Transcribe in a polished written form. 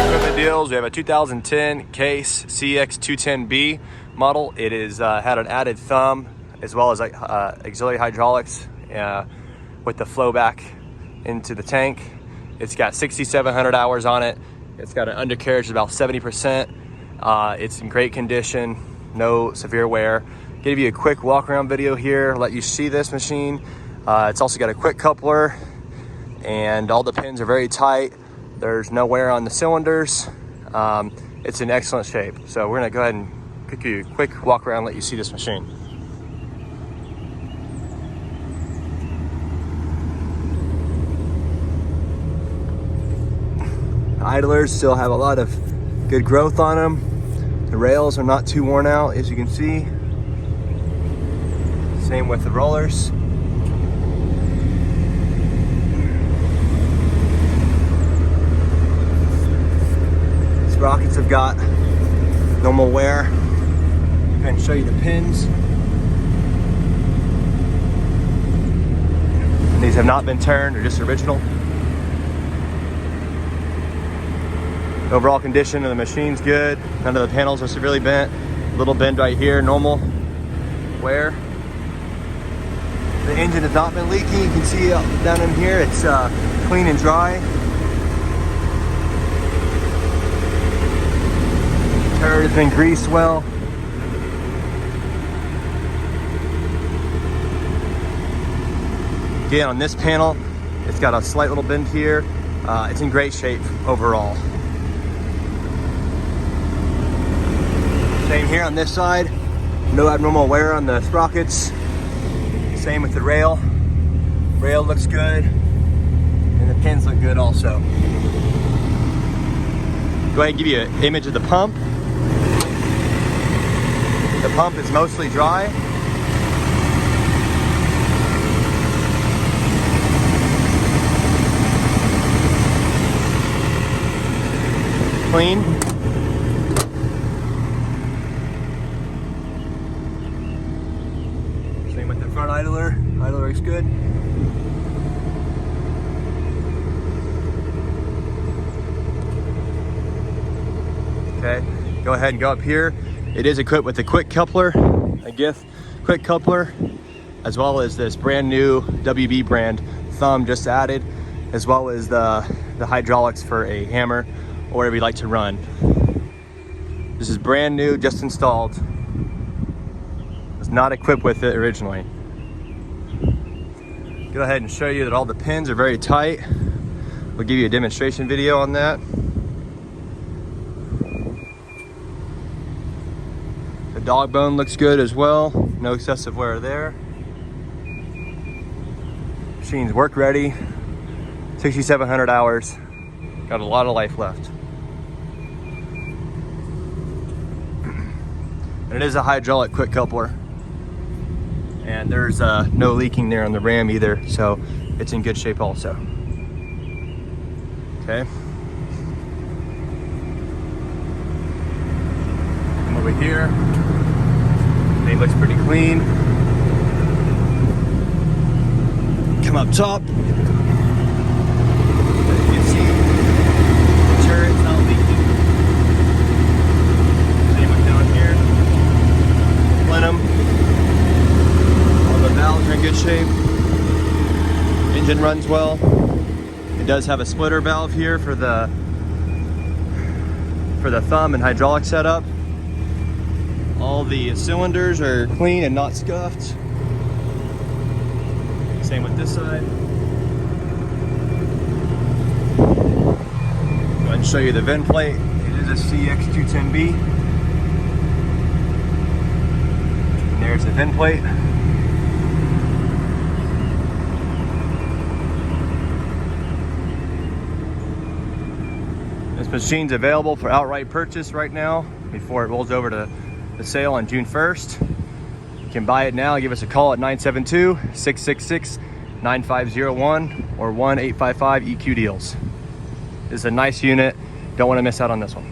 Equipment deals. We have a 2010 Case CX210B model. It is had an added thumb as well as auxiliary hydraulics with the flow back into the tank. It's got 6,700 hours on it. It's got an undercarriage of about 70%. It's in great condition, no severe wear. Give you a quick walk around video here, let you see this machine. It's also got a quick coupler and all the pins are very tight. There's no wear on the cylinders. It's in excellent shape. So we're gonna go ahead and give you a quick walk around, let you see this machine. The idlers still have a lot of good growth on them. The rails are not too worn out, as you can see. Same with the rollers. Sprockets have got normal wear. I'm going to show you the pins. These have not been turned, they're just original. Overall condition of the machine's good. None of the panels are severely bent. A little bend right here, normal wear. The engine has not been leaking. You can see down in here, it's clean and dry. Turret has been greased well. Again, on this panel, it's got a slight little bend here. It's in great shape overall. Same here on this side. No abnormal wear on the sprockets. Same with the rail. Rail looks good. And the pins look good also. Go ahead and give you an image of the pump. The pump is mostly dry. Clean. Same with the front idler. Idler looks good. Okay, go ahead and go up here. It is equipped with a quick coupler, a GIF quick coupler, as well as this brand new WB brand thumb just added, as well as the hydraulics for a hammer or whatever you like to run. This is brand new, just installed. Was not equipped with it originally. Go ahead and show you that all the pins are very tight. We'll give you a demonstration video on that. The dog bone looks good as well. No excessive wear there. Machine's work ready. 6,700 hours. Got a lot of life left. And it is a hydraulic quick coupler. And there's no leaking there on the ram either, so it's in good shape also. Okay. Come over here. Thing looks pretty clean. Come up top. As you can see, the turret's not leaking. Same with down here. Plenum. All the valves are in good shape. Engine runs well. It does have a splitter valve here for the thumb and hydraulic setup. All the cylinders are clean and not scuffed. Same with this side. Go ahead and show you the vent plate. It is a CX210B. And there's the vent plate. This machine's available for outright purchase right now before it rolls over to the sale on June 1st. You can buy it now. Give us a call at 972-666-9501 or 1-855-EQ-DEALS. This is a nice unit. Don't want to miss out on this one.